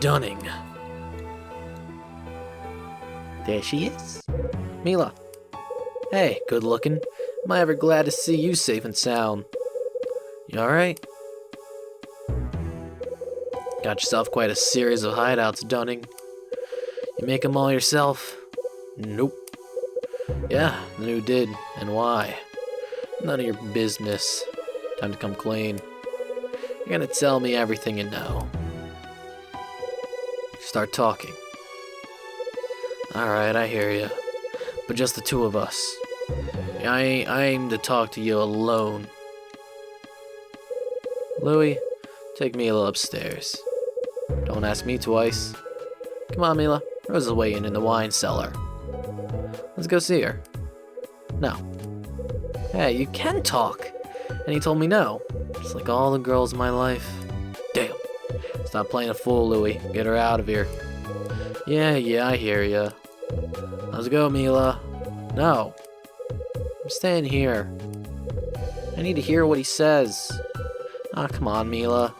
Dunning. There she is. Mila. Hey, good looking. Am I ever glad to see you safe and sound? You alright? Got yourself quite a series of hideouts, Dunning. You make them all yourself? Nope. Yeah, then who did, and why? None of your business. Time to come clean. You're gonna tell me everything you know. Start talking. Alright, I hear you. But just the two of us. I aim to talk to you alone. Louie, take Mila upstairs. Don't ask me twice. Come on, Mila. Rose is waiting in the wine cellar. Let's go see her. No. Hey, you can talk. And he told me no. Just like all the girls in my life. Damn. Stop playing a fool, Louie. Get her out of here. Yeah, I hear ya. Let's go, Mila. No. I'm staying here. I need to hear what he says. Ah, come on, Mila.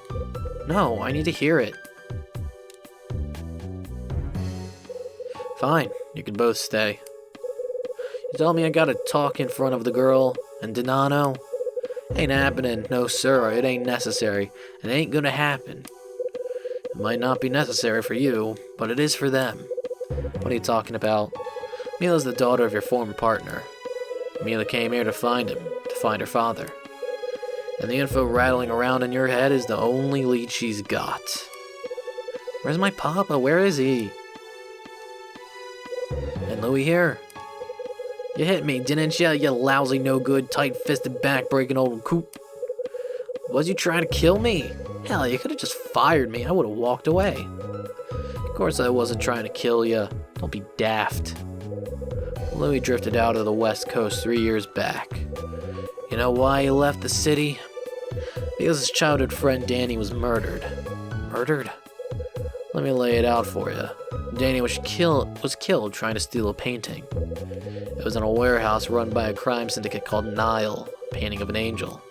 No, I need to hear it. Fine, you can both stay. You tell me I gotta talk in front of the girl and Donano? Ain't happening, no sir, it ain't necessary. It ain't gonna happen. It might not be necessary for you, but it is for them. What are you talking about? Mila's the daughter of your former partner. Mila came here to find him, to find her father. And the info rattling around in your head is the only lead she's got. Where's my papa? Where is he? And Louie here. You hit me, didn't ya, you lousy, no-good, tight-fisted, back-breaking old coot? Was you trying to kill me? Hell, you could have just fired me. I would have walked away. Of course I wasn't trying to kill ya. Don't be daft. Louie drifted out of the West Coast 3 years back. You know why he left the city? Because his childhood friend Danny was murdered. Murdered? Let me lay it out for you. Danny was killed trying to steal a painting. It was in a warehouse run by a crime syndicate called Nile, a painting of an angel.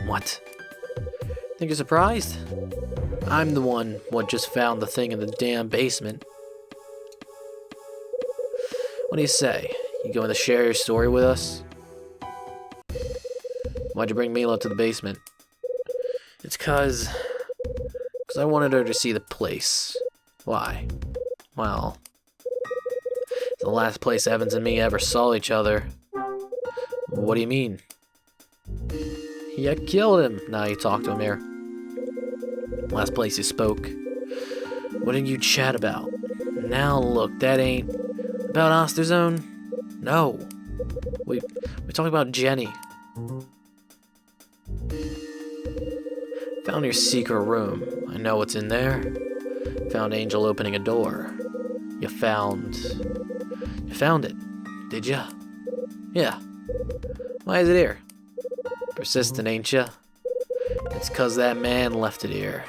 What? Think you're surprised? I'm the one what just found the thing in the damn basement. What do you say? You going to share your story with us? Why'd you bring Mila to the basement? It's cause I wanted her to see the place. Why? Well, it's the last place Evans and me ever saw each other. What do you mean? You killed him. Now you talk to him here. Last place you spoke. What did you chat about? Now look, that ain't about Osterzone? No. We talked about Jenny. Found your secret room. I know what's in there. Found Angel opening a door. You found it, did ya? Yeah. Why is it here? Persistent, ain't ya? It's 'cause that man left it here.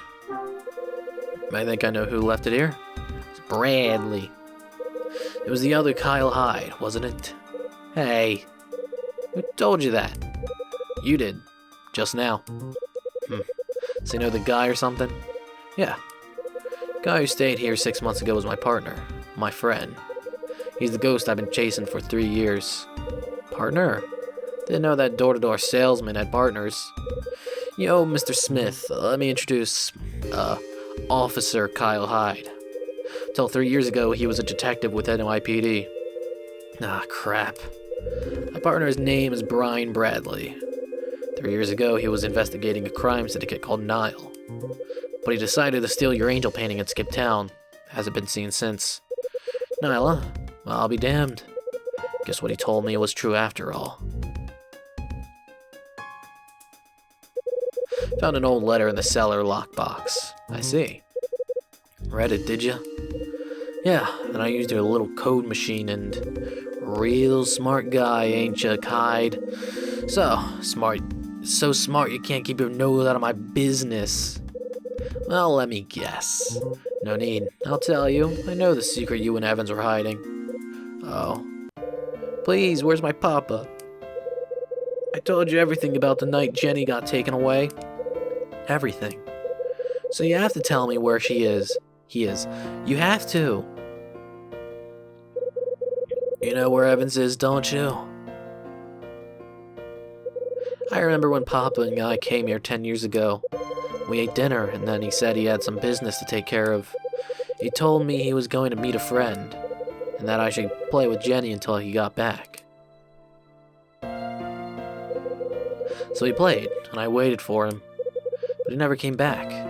I think I know who left it here. It's Bradley. It was the other Kyle Hyde, wasn't it? Hey, who told you that? You did. Just now. So you know the guy or something? Yeah. Guy who stayed here 6 months ago was my partner. My friend. He's the ghost I've been chasing for 3 years. Partner? Didn't know that door-to-door salesman had partners. Yo, Mr. Smith, let me introduce, Officer Kyle Hyde. Till 3 years ago, he was a detective with NYPD. Ah, crap. My partner's name is Brian Bradley. 3 years ago, he was investigating a crime syndicate called Nile. But he decided to steal your angel painting and skip town. Hasn't been seen since. Nile, huh? Well, I'll be damned. Guess what he told me was true after all. Found an old letter in the cellar lockbox. I see. Read it, did ya? Yeah, and I used your little code machine and... Real smart guy, ain't ya, Hyde? So smart you can't keep your nose out of my business. Well, let me guess. No need. I'll tell you. I know the secret you and Evans were hiding. Oh. Please, where's my papa? I told you everything about the night Jenny got taken away. Everything. So you have to tell me where she is. He is. You have to. You know where Evans is, don't you? I remember when Papa and I came here 10 years ago. We ate dinner, and then he said he had some business to take care of. He told me he was going to meet a friend, and that I should play with Jenny until he got back. So he played, and I waited for him, but he never came back.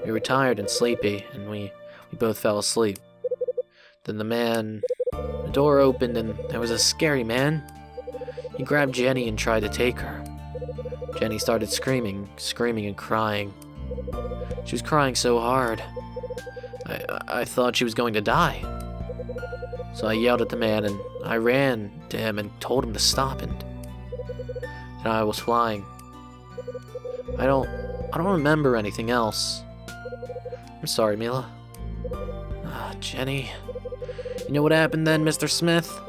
We were tired and sleepy, and we both fell asleep. Then the door opened, and there was a scary man. He grabbed Jenny and tried to take her. Jenny started screaming and crying. She was crying so hard. I thought she was going to die. So I yelled at the man, and I ran to him and told him to stop, and I was flying. I don't remember anything else. I'm sorry, Mila. Jenny. You know what happened then, Mr. Smith?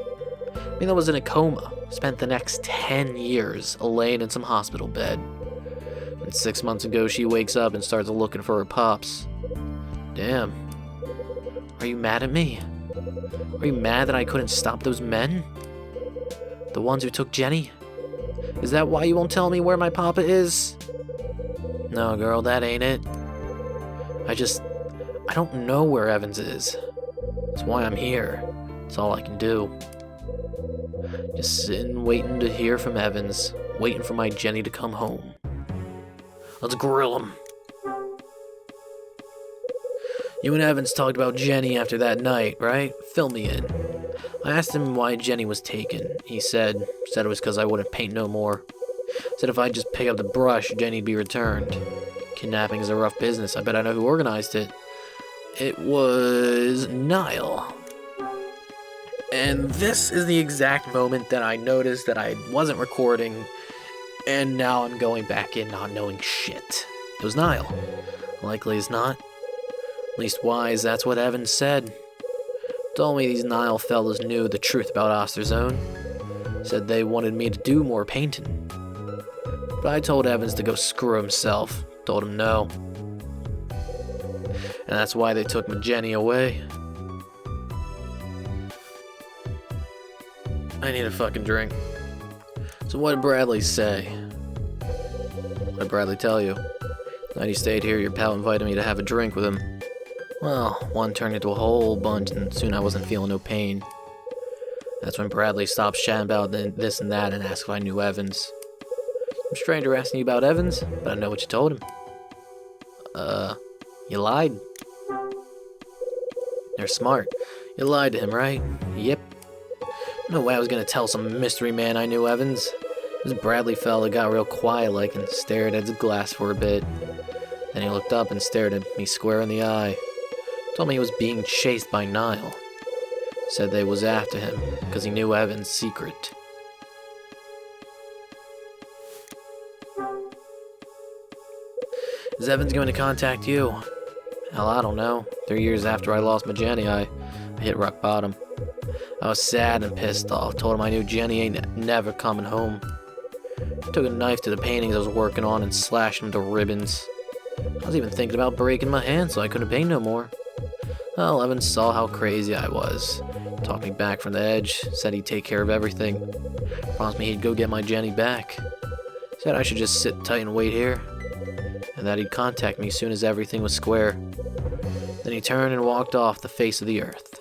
Mila was in a coma. Spent the next 10 years laying in some hospital bed. And 6 months ago, she wakes up and starts looking for her pops. Damn. Are you mad at me? Are you mad that I couldn't stop those men? The ones who took Jenny? Is that why you won't tell me where my papa is? No, girl, that ain't it. I don't know where Evans is. That's why I'm here. That's all I can do. Just sitting, waiting to hear from Evans. Waiting for my Jenny to come home. Let's grill him. You and Evans talked about Jenny after that night, right? Fill me in. I asked him why Jenny was taken. He said it was because I wouldn't paint no more. Said if I'd just pick up the brush, Jenny'd be returned. Kidnapping is a rough business. I bet I know who organized it. It was Niall. And this is the exact moment that I noticed that I wasn't recording, and now I'm going back in not knowing shit. It was Niall. Likely as not. Leastwise, that's what Evans said. Told me these Niall fellas knew the truth about Osterzone. Said they wanted me to do more painting. But I told Evans to go screw himself. Told him no. And that's why they took my Jenny away. I need a fucking drink. So what did Bradley say? What did Bradley tell you? Night he stayed here, your pal invited me to have a drink with him. Well, one turned into a whole bunch, and soon I wasn't feeling no pain. That's when Bradley stopped chatting about this and that and asked if I knew Evans. I'm a stranger asking you about Evans, but I know what you told him. You lied. You're smart. You lied to him, right? Yep. No way I was gonna tell some mystery man I knew Evans. This Bradley fella got real quiet like and stared at his glass for a bit. Then he looked up and stared at me square in the eye. Told me he was being chased by Niall. Said they was after him because he knew Evans' secret. Is Evans going to contact you? Hell, I don't know. 3 years after I lost my Jenny, I hit rock bottom. I was sad and pissed off. Told him I knew Jenny ain't never coming home. Took a knife to the paintings I was working on and slashed them to ribbons. I was even thinking about breaking my hand so I couldn't paint no more. Well, Evans saw how crazy I was. Talked me back from the edge. Said he'd take care of everything. Promised me he'd go get my Jenny back. Said I should just sit tight and wait here. And that he'd contact me as soon as everything was square. Then he turned and walked off the face of the earth.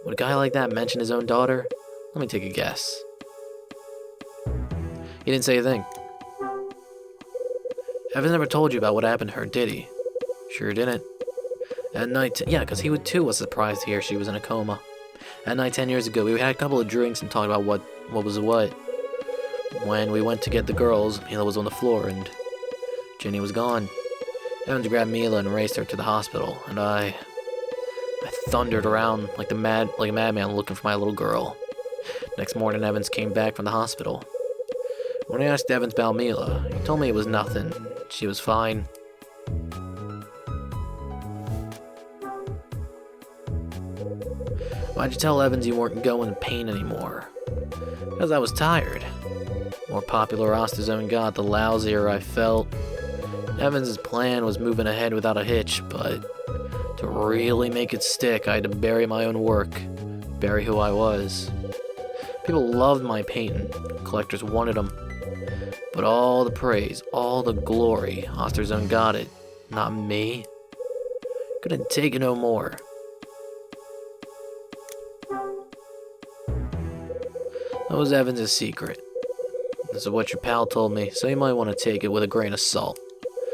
Would a guy like that mention his own daughter? Let me take a guess. He didn't say a thing. Evans never told you about what happened to her, did he? Sure didn't. At night, yeah, because he too was surprised to hear she was in a coma. At night 10 years ago, we had a couple of drinks and talked about what was what. When we went to get the girls, Mila was on the floor and Jenny was gone. Evans grabbed Mila and raced her to the hospital, and I thundered around like a madman looking for my little girl. Next morning, Evans came back from the hospital. When I asked Evans about Mila, he told me it was nothing. She was fine. Why'd you tell Evans you weren't going to paint anymore? Because I was tired. The more popular Osterzone got, the lousier I felt. Evans' plan was moving ahead without a hitch, but To really make it stick, I had to bury my own work, bury who I was. People loved my painting, collectors wanted them. But all the praise, all the glory, Osterzone got it, not me. Couldn't take it no more. That was Evans' secret. This is what your pal told me, so you might want to take it with a grain of salt.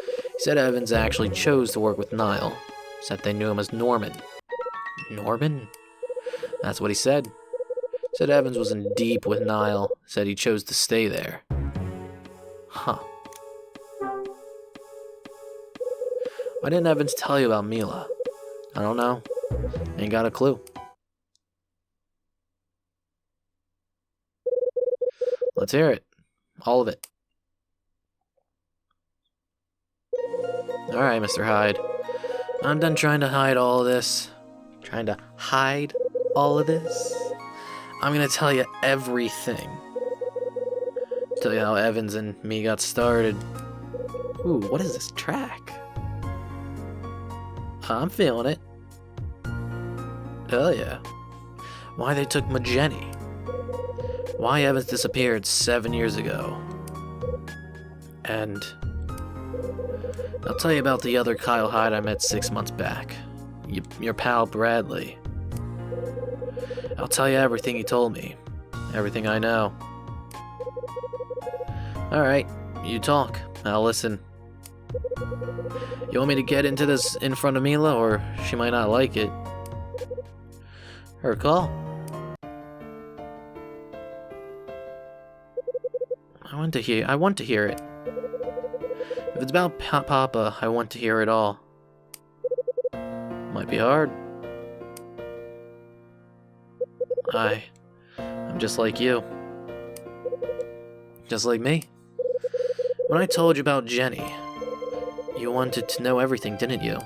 He said Evans actually chose to work with Niall, except they knew him as Norman. Norman? That's what he said. Said Evans was in deep with Niall, said he chose to stay there. Huh. Why didn't Evans tell you about Mila? I don't know. Ain't got a clue. Let's hear it. All of it. Alright, Mr. Hyde. I'm done trying to hide all of this. Trying to hide all of this? I'm gonna tell you everything. Tell you how Evans and me got started. Ooh, what is this track? I'm feeling it. Hell yeah. Why they took my Jenny. Why Evans disappeared 7 years ago. And I'll tell you about the other Kyle Hyde I met 6 months back. Your pal Bradley. I'll tell you everything he told me. Everything I know. Alright, you talk. I'll listen. You want me to get into this in front of Mila, or she might not like it? Her call. I want to hear it. If it's about Papa, I want to hear it all. Might be hard. I'm just like you. Just like me. When I told you about Jenny, you wanted to know everything, didn't you?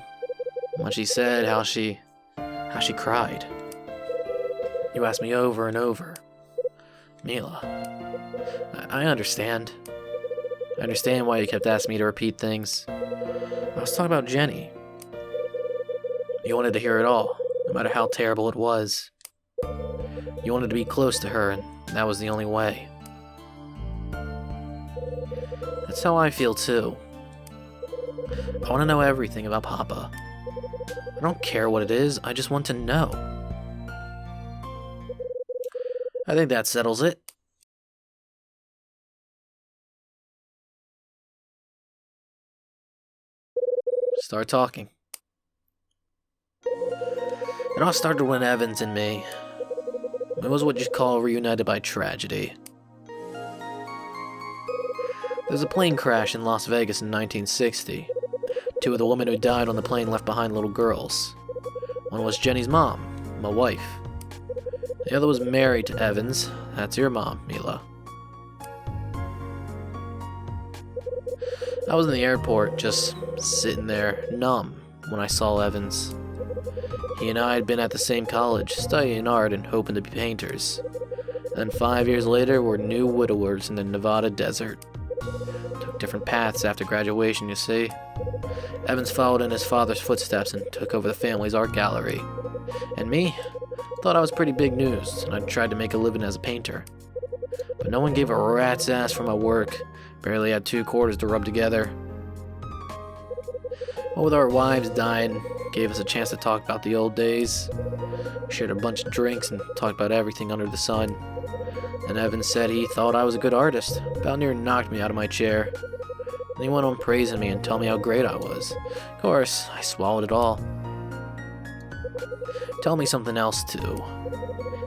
What she said, how she cried. You asked me over and over. Mila, I understand. I understand why you kept asking me to repeat things. I was talking about Jenny. You wanted to hear it all, no matter how terrible it was. You wanted to be close to her, and that was the only way. That's how I feel too. I want to know everything about Papa. I don't care what it is, I just want to know. I think that settles it. Start talking. It all started when Evans and me. It was what you'd call reunited by tragedy. There was a plane crash in Las Vegas in 1960. Two of the women who died on the plane left behind little girls. One was Jenny's mom, my wife. The other was married to Evans. That's your mom, Mila. I was in the airport, just sitting there, numb, when I saw Evans. He and I had been at the same college, studying art and hoping to be painters. And then 5 years later, we're new widowers in the Nevada desert. Took different paths after graduation, you see. Evans followed in his father's footsteps and took over the family's art gallery. And me? Thought I was pretty big news, and I tried to make a living as a painter. But no one gave a rat's ass for my work. Barely had 2 quarters to rub together. What with our wives dying, gave us a chance to talk about the old days. We shared a bunch of drinks and talked about everything under the sun. And Evans said he thought I was a good artist. About near knocked me out of my chair. And he went on praising me and telling me how great I was. Of course, I swallowed it all. Tell me something else too.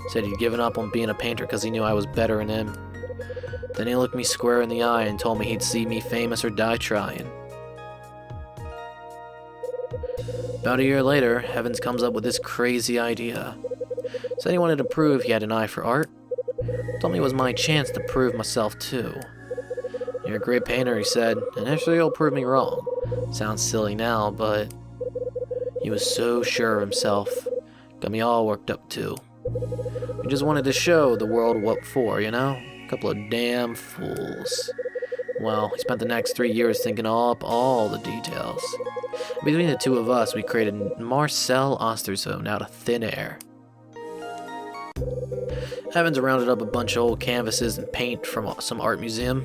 Said he'd given up on being a painter because he knew I was better than him. Then he looked me square in the eye and told me he'd see me famous or die trying. About a year later, Evans comes up with this crazy idea. Said he wanted to prove he had an eye for art. Told me it was my chance to prove myself too. You're a great painter, he said, and actually you'll prove me wrong. Sounds silly now, but he was so sure of himself. Got me all worked up too. We just wanted to show the world what for, you know? A couple of damn fools. Well, we spent the next 3 years thinking up all the details. Between the two of us, we created Marcel Osterzone out of thin air. Evans rounded up a bunch of old canvases and paint from some art museum.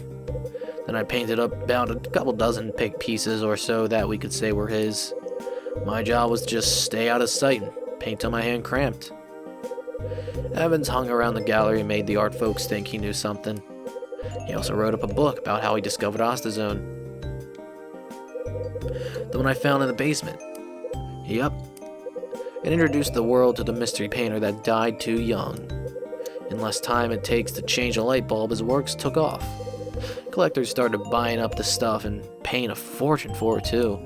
Then I painted up about a couple dozen pieces or so that we could say were his. My job was to just stay out of sight and paint till my hand cramped. Evans hung around the gallery and made the art folks think he knew something. He also wrote up a book about how he discovered Osterzone. The one I found in the basement. Yep. It introduced the world to the mystery painter that died too young. In less time it takes to change a light bulb, his works took off. Collectors started buying up the stuff and paying a fortune for it too.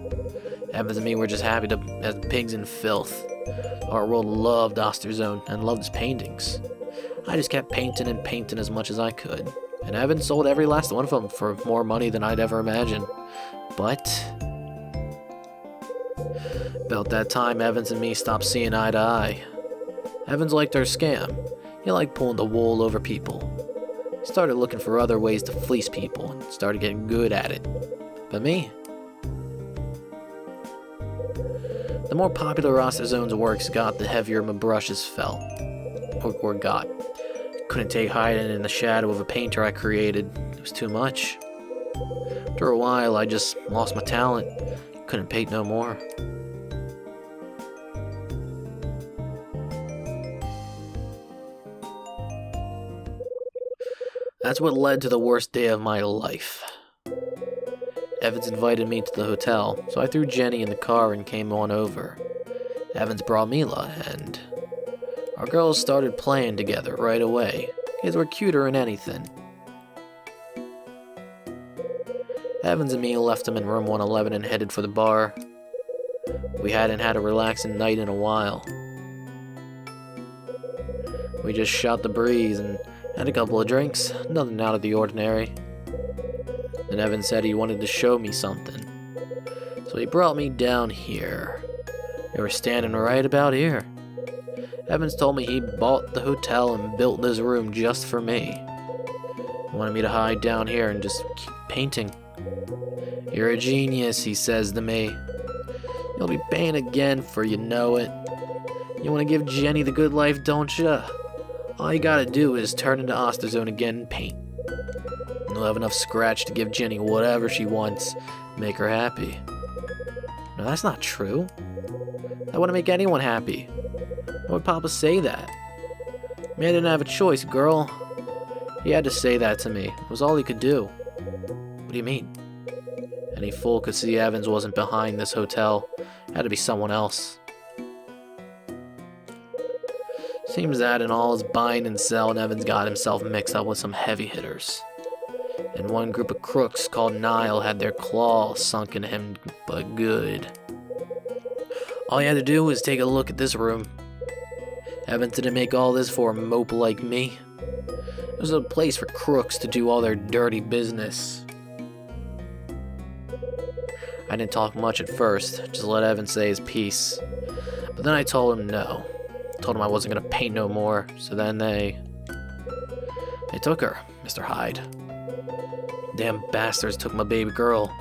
Evans and me were just happy as pigs in filth. Our world loved Osterzone and loved his paintings. I just kept painting and painting as much as I could. And Evans sold every last one of them for more money than I'd ever imagined. But about that time, Evans and me stopped seeing eye to eye. Evans liked our scam. He liked pulling the wool over people. He started looking for other ways to fleece people and started getting good at it. But me? The more popular Osterzone's works got, the heavier my brushes felt. Or got. Couldn't take hiding in the shadow of a painter I created. It was too much. After a while, I just lost my talent. Couldn't paint no more. That's what led to the worst day of my life. Evans invited me to the hotel, so I threw Jenny in the car and came on over. Evans brought Mila, and our girls started playing together right away. Kids were cuter than anything. Evans and me left them in room 111 and headed for the bar. We hadn't had a relaxing night in a while. We just shot the breeze and had a couple of drinks, nothing out of the ordinary. Then Evans said he wanted to show me something. So he brought me down here. They were standing right about here. Evans told me he bought the hotel and built this room just for me. He wanted me to hide down here and just keep painting. You're a genius, he says to me. You'll be paying again for you know it. You want to give Jenny the good life, don't ya? All you gotta do is turn into Osterzone again and paint. You'll have enough scratch to give Jenny whatever she wants, make her happy. No, that's not true. That wouldn't make anyone happy. Why would Papa say that? Man didn't have a choice, girl. He had to say that to me. It was all he could do. What do you mean? Any fool could see Evans wasn't behind this hotel. It had to be someone else. Seems that in all his buying and selling, Evans got himself mixed up with some heavy hitters. And one group of crooks called Nile had their claws sunk into him, but good. All he had to do was take a look at this room. Evans didn't make all this for a mope like me. It was a place for crooks to do all their dirty business. I didn't talk much at first, just let Evans say his piece. But then I told him no. Told him I wasn't gonna paint no more, so then they took her, Mr. Hyde. Damn bastards took my baby girl.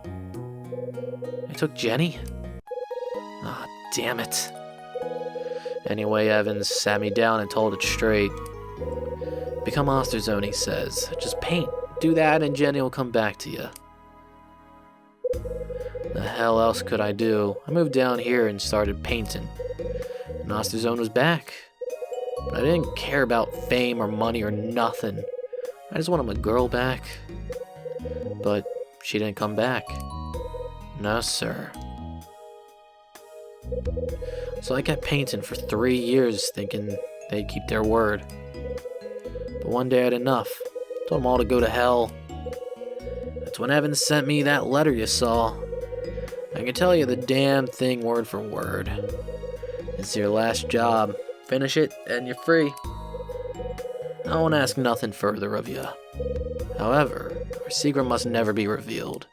They took Jenny? Ah, damn it. Anyway, Evans sat me down and told it straight. Become Osterzone, he says. Just paint. Do that and Jenny will come back to you. The hell else could I do? I moved down here and started painting. And Osterzone was back. But I didn't care about fame or money or nothing. I just wanted my girl back. But she didn't come back. No, sir. So I kept painting for 3 years thinking they'd keep their word. But one day I had enough. Told them all to go to hell. That's when Evans sent me that letter you saw. I can tell you the damn thing word for word. It's your last job. Finish it and you're free. I won't ask nothing further of you. However, our secret must never be revealed.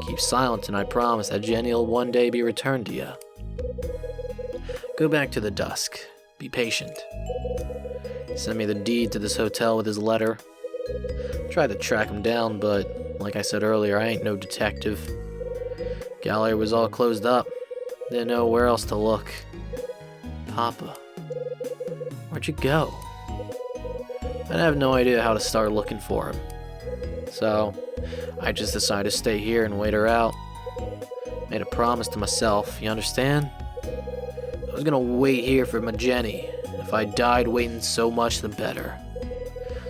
Keep silent and I promise that Jenny will one day be returned to you. Go back to the Dusk. Be patient. He sent me the deed to this hotel with his letter. Tried to track him down, but like I said earlier, I ain't no detective. Gallery was all closed up. Didn't know where else to look. Papa, where'd you go? I have no idea how to start looking for him. So, I just decided to stay here and wait her out. Made a promise to myself, you understand? I was gonna wait here for my Jenny. If I died waiting so much, the better.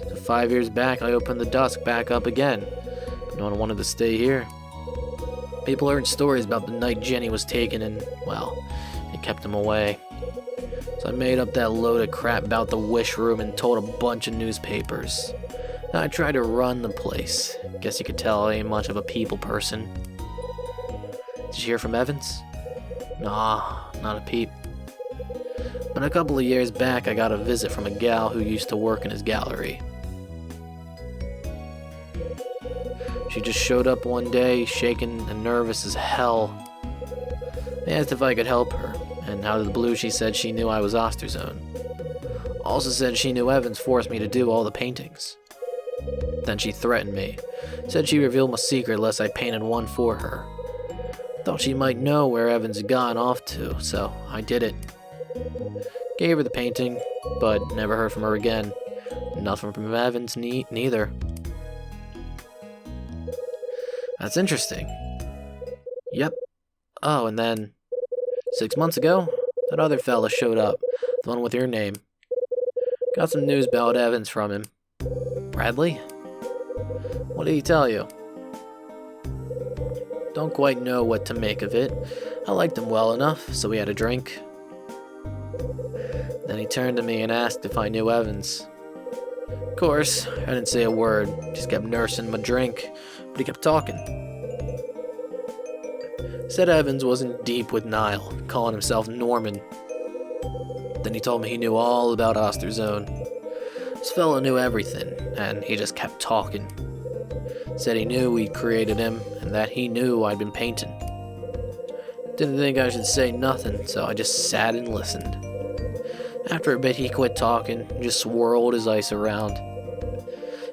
So 5 years back, I opened the Dusk back up again. But no one wanted to stay here. People heard stories about the night Jenny was taken and, well, it kept them away. So I made up that load of crap about the wish room and told a bunch of newspapers. Then I tried to run the place. Guess you could tell I ain't much of a people person. Did you hear from Evans? Nah, not a peep. But a couple of years back, I got a visit from a gal who used to work in his gallery. She just showed up one day, shaken and nervous as hell. I asked if I could help her, and out of the blue she said she knew I was Osterzone. Also said she knew Evans forced me to do all the paintings. Then she threatened me. Said she revealed my secret unless I painted one for her. Thought she might know where Evans had gone off to, so I did it. Gave her the painting, but never heard from her again. Nothing from Evans neither. That's interesting. Yep. Oh, and then 6 months ago, that other fella showed up, the one with your name. Got some news about Evans from him. Bradley? What did he tell you? Don't quite know what to make of it. I liked him well enough, so we had a drink. Then he turned to me and asked if I knew Evans. Of course, I didn't say a word, just kept nursing my drink, but he kept talking. Said Evans wasn't deep with Nile, calling himself Norman. Then he told me he knew all about Osterzone. This fella knew everything, and he just kept talking. Said he knew we'd created him, and that he knew I'd been painting. Didn't think I should say nothing, so I just sat and listened. After a bit he quit talking, and just swirled his ice around.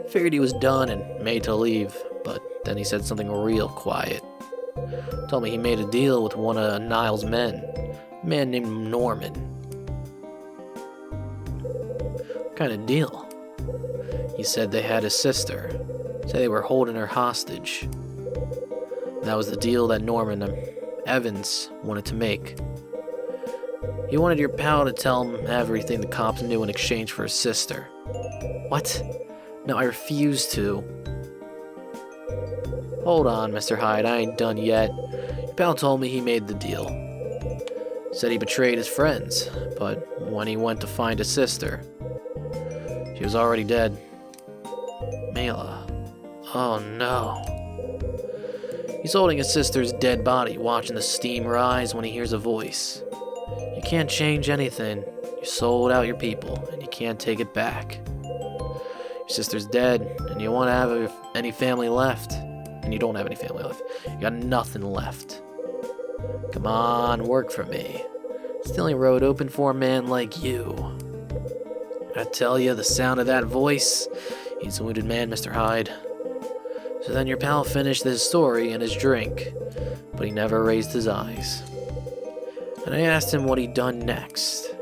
Figured he was done and made to leave, but then he said something real quiet. Told me he made a deal with one of Nile's men, a man named Norman. What kind of deal? He said they had a sister. Said they were holding her hostage. That was the deal that Norman, Evans, wanted to make. He wanted your pal to tell him everything the cops knew in exchange for his sister. What? No, I refuse to. Hold on, Mr. Hyde, I ain't done yet. Your pal told me he made the deal. Said he betrayed his friends, but when he went to find his sister, she was already dead. Mela. Oh no. He's holding his sister's dead body, watching the steam rise when he hears a voice. You can't change anything. You sold out your people, and you can't take it back. Your sister's dead, and you won't have any family left. And you don't have any family left. You got nothing left. Come on, work for me. It's the only road open for a man like you. I tell you, the sound of that voice, he's a wounded man, Mr. Hyde. So then your pal finished his story and his drink, but he never raised his eyes. And I asked him what he'd done next.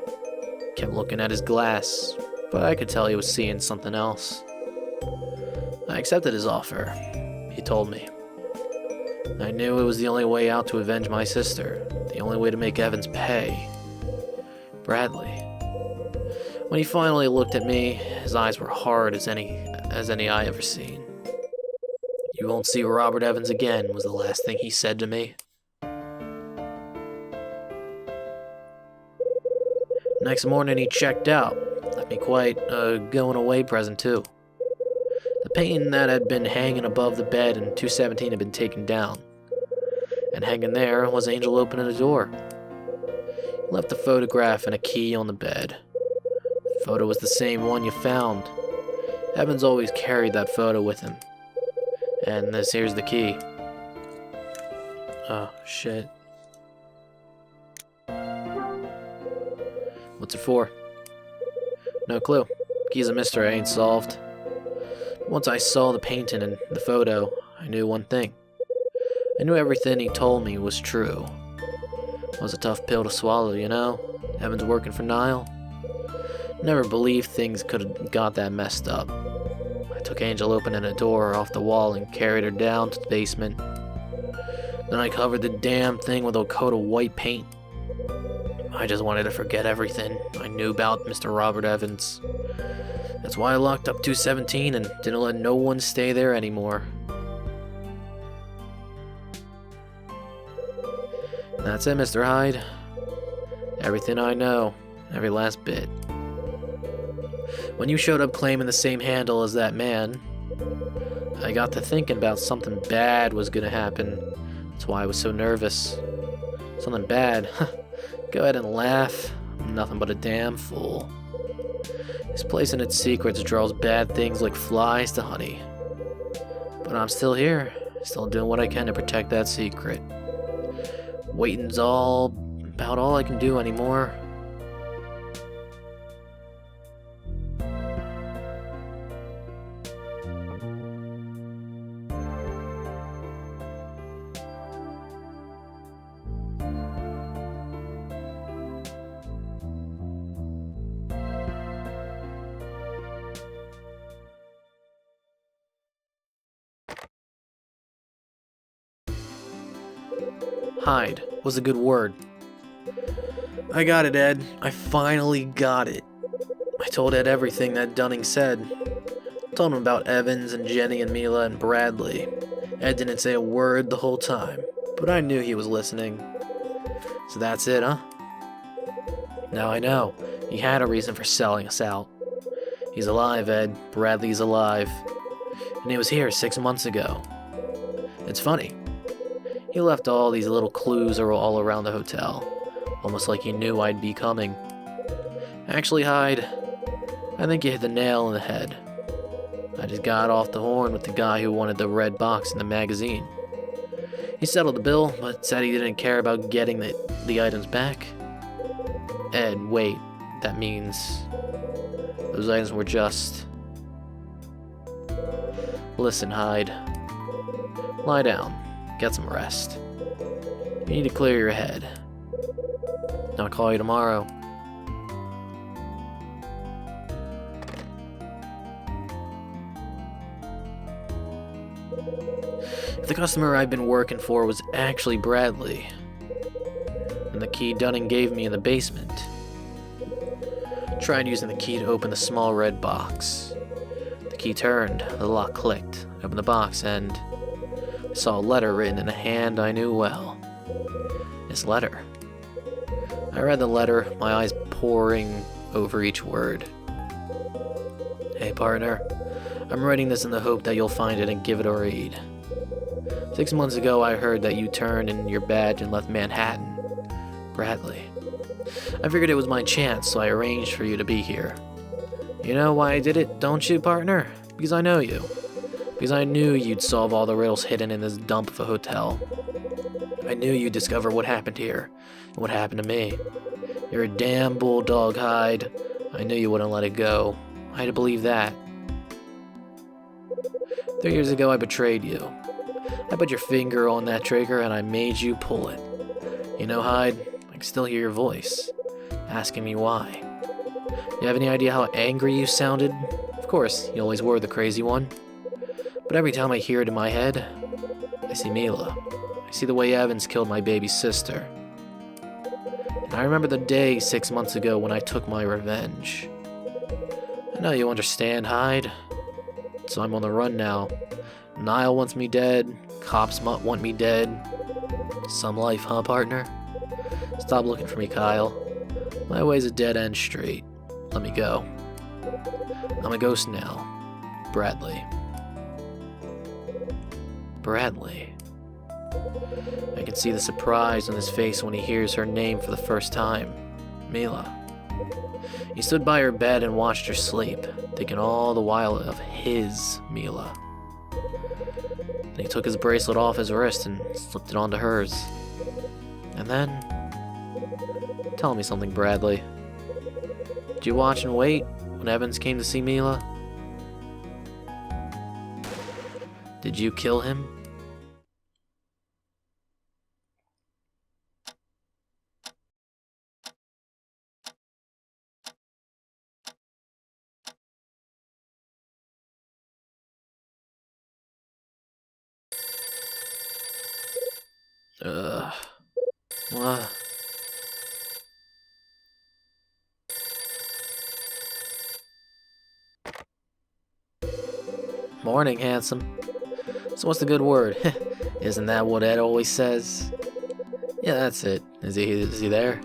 Kept looking at his glass, but I could tell he was seeing something else. I accepted his offer, he told me. I knew it was the only way out to avenge my sister, the only way to make Evans pay. Bradley. When he finally looked at me, his eyes were hard as any I ever seen. You won't see Robert Evans again, was the last thing he said to me. Next morning he checked out, left me quite a going away present too. The painting that had been hanging above the bed in 217 had been taken down. And hanging there was Angel opening the door. He left a photograph and a key on the bed. The photo was the same one you found. Evans always carried that photo with him. And this here's the key. Oh, shit. What's it for? No clue. Key's a mystery I ain't solved. Once I saw the painting and the photo, I knew one thing. I knew everything he told me was true. It was a tough pill to swallow, you know? Evan's working for Niall. Never believed things could have got that messed up. I took Angel opening a door off the wall and carried her down to the basement. Then I covered the damn thing with a coat of white paint. I just wanted to forget everything I knew about Mr. Robert Evans. That's why I locked up 217 and didn't let no one stay there anymore. And that's it, Mr. Hyde. Everything I know, every last bit. When you showed up claiming the same handle as that man, I got to thinking about something bad was gonna happen. That's why I was so nervous. Something bad? Go ahead and laugh. I'm nothing but a damn fool. This place and its secrets draws bad things like flies to honey. But I'm still here, still doing what I can to protect that secret. Waiting's about all I can do anymore. Hide was a good word. I got it, Ed. I finally got it. I told Ed everything that Dunning said. I told him about Evans and Jenny and Mila and Bradley. Ed didn't say a word the whole time, but I knew he was listening. So that's it, huh? Now I know. He had a reason for selling us out. He's alive, Ed. Bradley's alive. And he was here 6 months ago. It's funny. He left all these little clues all around the hotel, almost like he knew I'd be coming. Actually, Hyde, I think you hit the nail on the head. I just got off the horn with the guy who wanted the red box in the magazine. He settled the bill, but said he didn't care about getting the items back. Ed, wait, that means those items were just... Listen, Hyde, lie down. Get some rest. You need to clear your head. I'll call you tomorrow. If the customer I've been working for was actually Bradley, and the key Dunning gave me in the basement, tried using the key to open the small red box. The key turned, the lock clicked, I opened the box, and I saw a letter written in a hand I knew well. This letter. I read the letter, my eyes poring over each word. Hey partner, I'm writing this in the hope that you'll find it and give it a read. 6 months ago I heard that you turned in your badge and left Manhattan. Bradley. I figured it was my chance, so I arranged for you to be here. You know why I did it, don't you, partner? Because I know you. Because I knew you'd solve all the riddles hidden in this dump of a hotel. I knew you'd discover what happened here, and what happened to me. You're a damn bulldog, Hyde. I knew you wouldn't let it go. I had to believe that. 3 years ago, I betrayed you. I put your finger on that trigger, and I made you pull it. You know, Hyde, I can still hear your voice, asking me why. You have any idea how angry you sounded? Of course, you always were the crazy one. But every time I hear it in my head, I see Mila. I see the way Evans killed my baby sister. And I remember the day 6 months ago when I took my revenge. I know you understand, Hyde. So I'm on the run now. Niall wants me dead. Cops want me dead. Some life, huh, partner? Stop looking for me, Kyle. My way's a dead-end street. Let me go. I'm a ghost now. Bradley. Bradley. I can see the surprise on his face when he hears her name for the first time. Mila. He stood by her bed and watched her sleep, thinking all the while of his Mila. Then he took his bracelet off his wrist and slipped it onto hers. And then... Tell me something, Bradley. Did you watch and wait when Evans came to see Mila? Did you kill him? What? Morning, handsome. So what's the good word? Isn't that what Ed always says? Yeah, that's it. Is he there?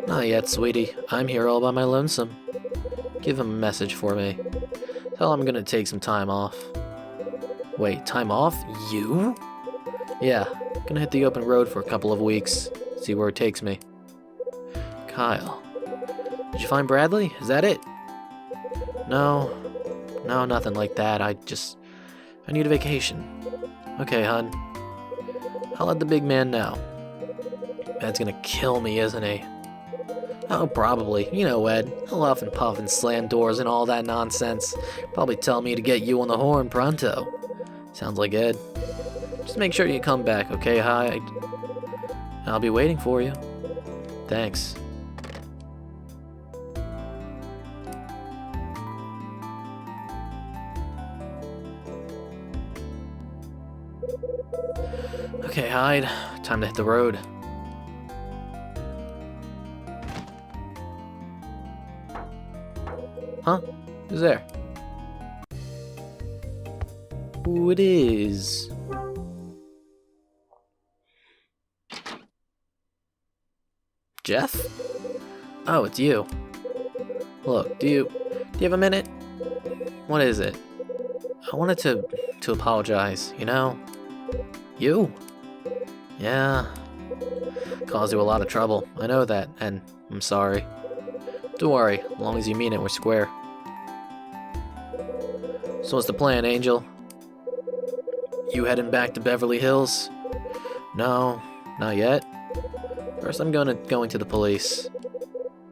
Not yet, sweetie. I'm here all by my lonesome. Give him a message for me. Tell him I'm gonna take some time off. Wait, time off? You? Yeah, gonna hit the open road for a couple of weeks. See where it takes me. Kyle. Did you find Bradley? Is that it? No, nothing like that. I need a vacation. Okay, hun. I'll let the big man know. Ed's gonna kill me, isn't he? Oh, probably. You know Ed. He'll huff and puff and slam doors and all that nonsense. Probably tell me to get you on the horn pronto. Sounds like Ed. Just make sure you come back, okay, Hyde? I'll be waiting for you. Thanks. Okay, Hyde. Time to hit the road. Huh? Who's there? Who it is? Jeff? Oh, it's you. Look, do you have a minute? What is it? I wanted to apologize, you know? You? Yeah. Caused you a lot of trouble. I know that, and I'm sorry. Don't worry, as long as you mean it, we're square. So what's the plan, Angel? You heading back to Beverly Hills? No, not yet. First I'm going to the police.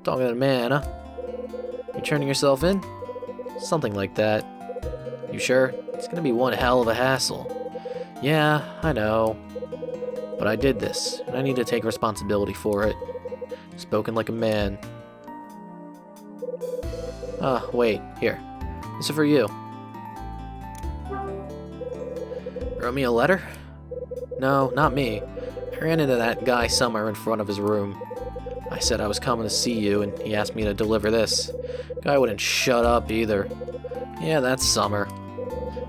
Talking to the man, huh? You turning yourself in? Something like that. You sure? It's gonna be one hell of a hassle. Yeah, I know. But I did this, and I need to take responsibility for it. Spoken like a man. Ah, wait, here. This is for you. Wrote me a letter? No, not me. I ran into that guy somewhere in front of his room. I said I was coming to see you, and he asked me to deliver this. Guy wouldn't shut up either. Yeah, that's Summer.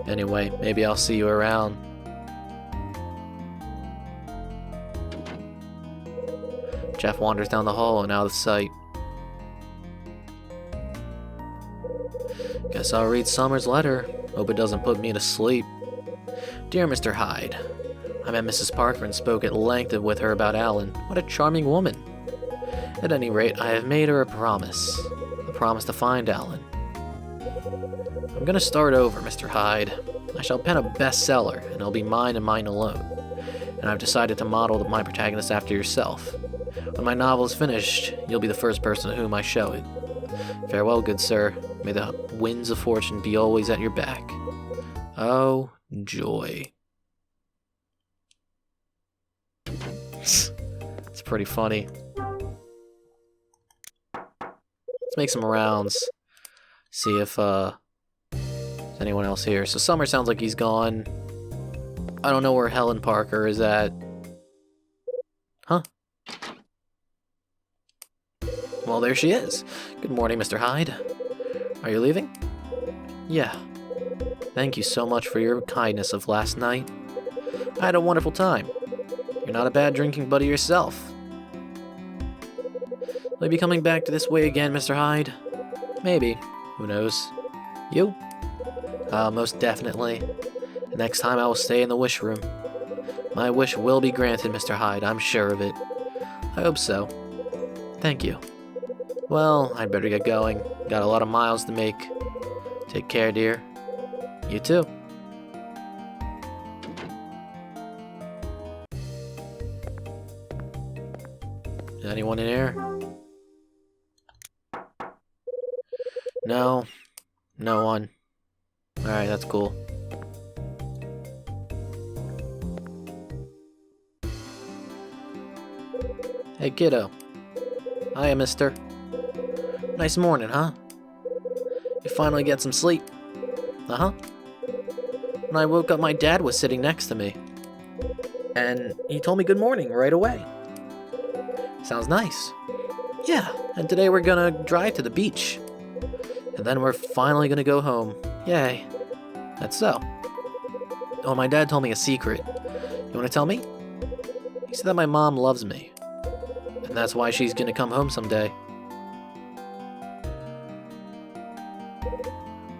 Anyway, maybe I'll see you around. Jeff wanders down the hall and out of sight. Guess I'll read Summer's letter. Hope it doesn't put me to sleep. Dear Mr. Hyde, I met Mrs. Parker and spoke at length with her about Alan. What a charming woman. At any rate, I have made her a promise to find Alan. I'm gonna start over, Mr. Hyde. I shall pen a bestseller, and it'll be mine and mine alone. And I've decided to model my protagonist after yourself. When my novel is finished, you'll be the first person to whom I show it. Farewell, good sir. May the winds of fortune be always at your back. Oh, joy. It's pretty funny. Let's make some rounds. See if there's anyone else here. So Summer sounds like he's gone. I don't know where Helen Parker is at. Huh? Well, there she is. Good morning, Mr. Hyde. Are you leaving? Yeah. Thank you so much for your kindness of last night. I had a wonderful time. You're not a bad drinking buddy yourself. Will you be coming back to this way again, Mr. Hyde? Maybe. Who knows? You? Most definitely. Next time I will stay in the wish room. My wish will be granted, Mr. Hyde, I'm sure of it. I hope so. Thank you. Well, I'd better get going. Got a lot of miles to make. Take care, dear. You too. Is anyone in here? No. No one. Alright, that's cool. Hey, kiddo. Hiya, mister. Nice morning, huh? You finally get some sleep? Uh-huh. When I woke up, my dad was sitting next to me. And he told me good morning right away. Sounds nice. Yeah, and today we're gonna drive to the beach. And then we're finally gonna go home. Yay. That's so. Oh, my dad told me a secret. You wanna tell me? He said that my mom loves me. And that's why she's gonna come home someday.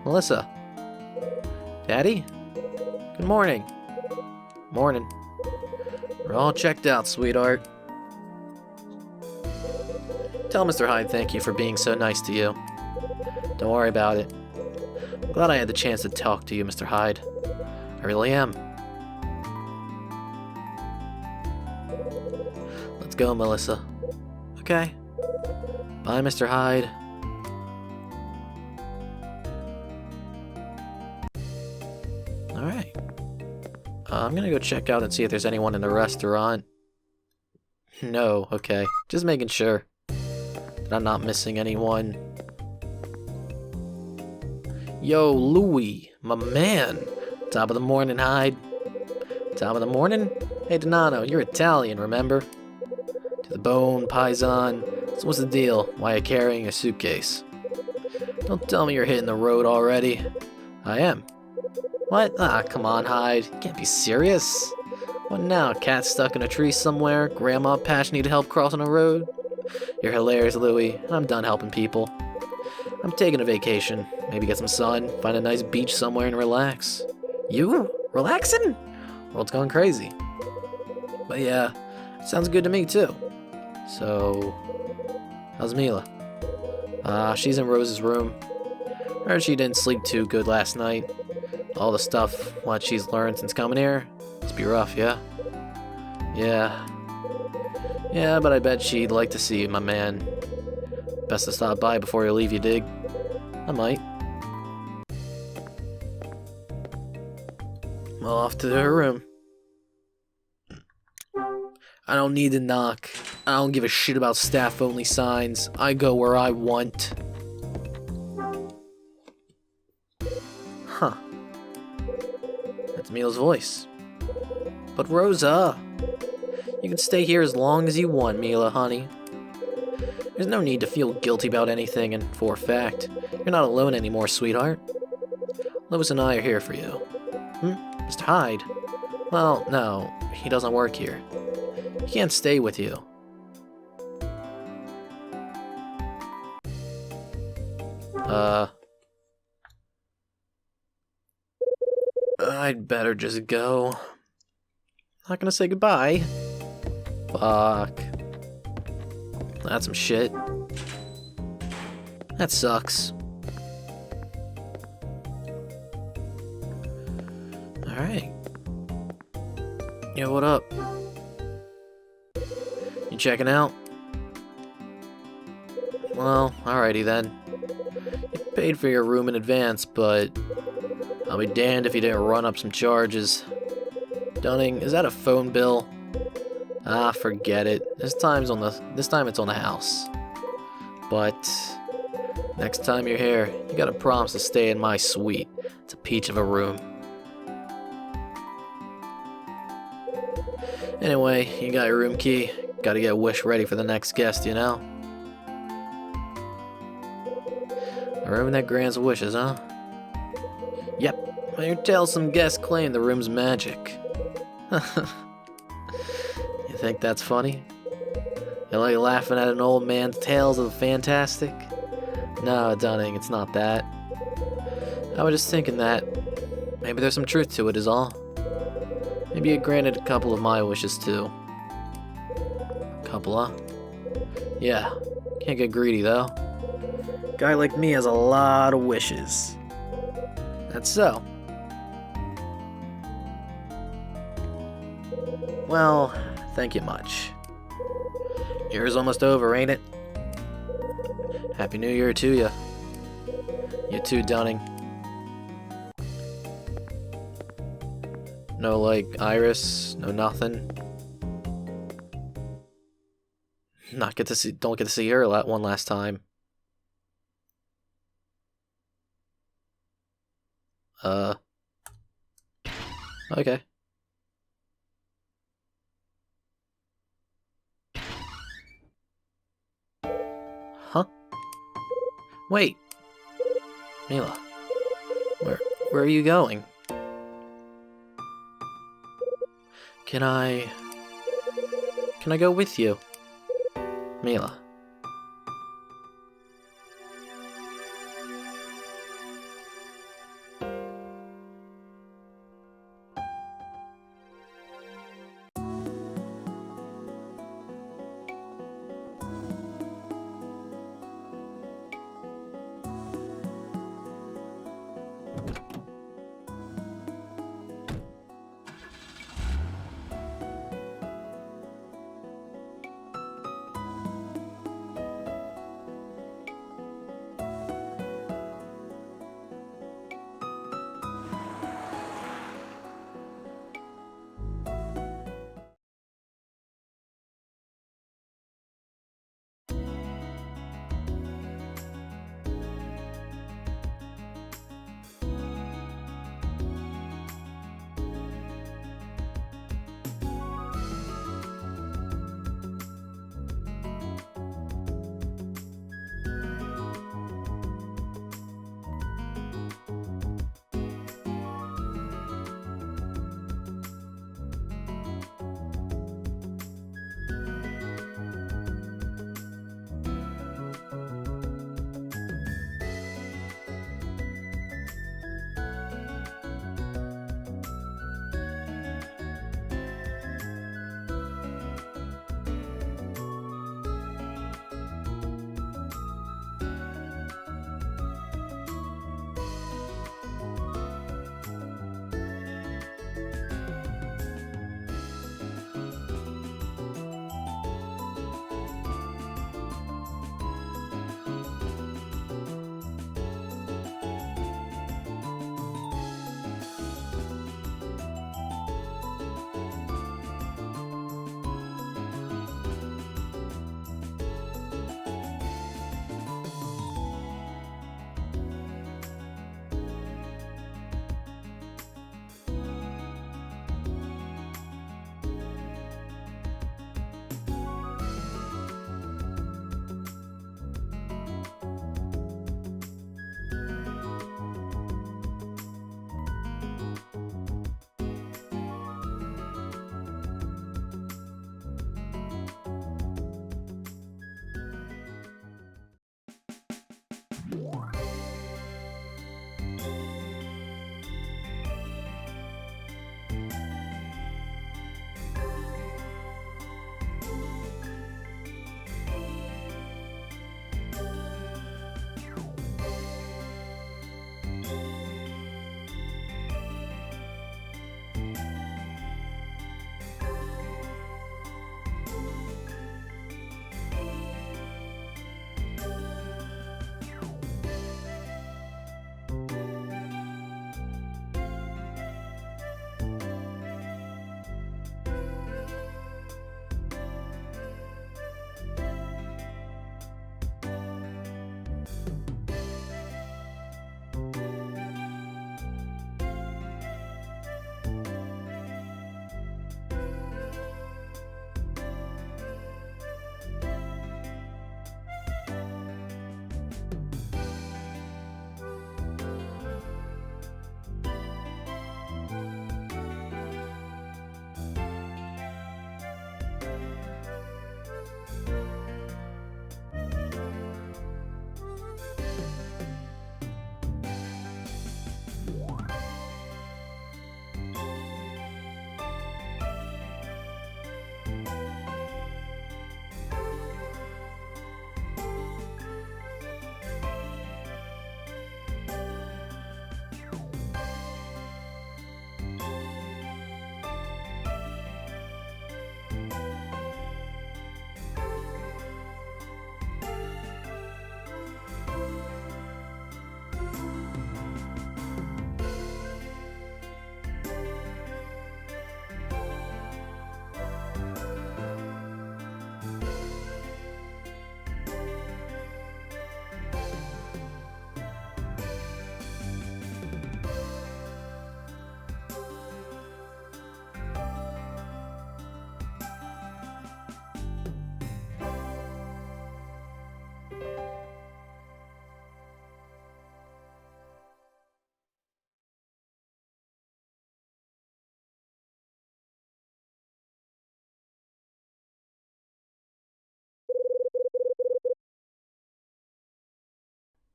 Melissa. Daddy? Good morning. Morning. We're all checked out, sweetheart. Tell Mr. Hyde thank you for being so nice to you. Don't worry about it. I'm glad I had the chance to talk to you, Mr. Hyde. I really am. Let's go, Melissa. Okay. Bye, Mr. Hyde. Alright. I'm gonna go check out and see if there's anyone in the restaurant. No, okay. Just making sure that I'm not missing anyone. Yo, Louie, my man. Top of the morning, Hyde. Top of the morning? Hey, Donato, you're Italian, remember? To the bone, paisan. So what's the deal? Why are you carrying a suitcase? Don't tell me you're hitting the road already. I am. What? Ah, come on, Hyde. You can't be serious. What now? Cat stuck in a tree somewhere? Grandma Patch need help crossing a road? You're hilarious, Louie. I'm done helping people. I'm taking a vacation. Maybe get some sun, find a nice beach somewhere and relax. You? Relaxing? World's going crazy. But yeah, sounds good to me too. So, how's Mila? She's in Rose's room. Heard she didn't sleep too good last night. All the stuff, what she's learned since coming here, must be rough, yeah? Yeah. Yeah, but I bet she'd like to see you, my man. Best to stop by before you leave, you dig? I might. Well, off to her room. I don't need to knock. I don't give a shit about staff-only signs. I go where I want. Huh. That's Mila's voice. But Rosa, you can stay here as long as you want, Mila, honey. There's no need to feel guilty about anything, and for a fact, you're not alone anymore, sweetheart. Lois and I are here for you. Mr. Hyde? Well, no, he doesn't work here. He can't stay with you. I'd better just go. Not gonna say goodbye. Fuck. That's some shit. That sucks. Alright. Yo, what up? You checking out? Well, alrighty then. You paid for your room in advance, but I'll be damned if you didn't run up some charges. Dunning, is that a phone bill? Ah, forget it. This time it's on the house. But next time you're here, you gotta promise to stay in my suite. It's a peach of a room. Anyway, you got your room key. Gotta get Wish ready for the next guest, you know? A room that grants wishes, huh? Yep. I hear tell some guests claim the room's magic. You think that's funny? You like laughing at an old man's tales of the fantastic? No, Dunning, it's not that. I was just thinking that maybe there's some truth to it is all. Maybe it granted a couple of my wishes too. Couple, huh? Yeah, can't get greedy though. Guy like me has a lot of wishes. That's so. Well, thank you much. Year's almost over, ain't it? Happy New Year to ya. You too, Dunning. No, like, Iris? No nothing? Don't get to see her one last time. Okay. Huh? Wait, Mila, where are you going? Can I go with you? Mila.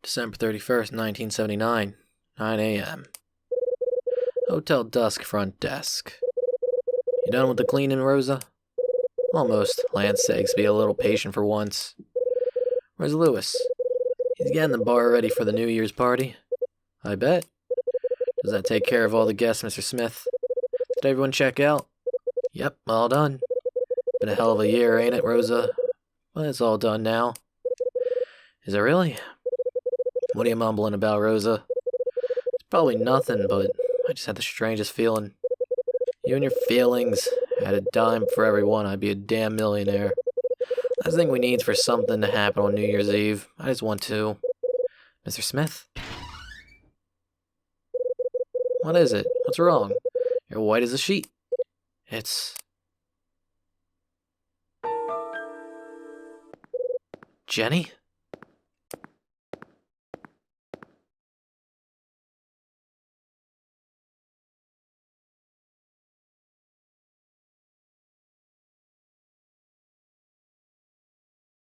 December 31st, 1979, 9 a.m. Hotel Dusk front desk. You done with the cleaning, Rosa? Almost. Lance sakes, be a little patient for once. Where's Lewis? He's getting the bar ready for the New Year's party. I bet. Does that take care of all the guests, Mr. Smith? Did everyone check out? Yep, all done. Been a hell of a year, ain't it, Rosa? But it's all done now. Is it really? What are you mumbling about, Rosa? It's probably nothing, but I just had the strangest feeling. You and your feelings. Had a dime for every one, I'd be a damn millionaire. Last thing we need for something to happen on New Year's Eve. I just want to. Mr. Smith? What is it? What's wrong? You're white as a sheet. It's... Jenny?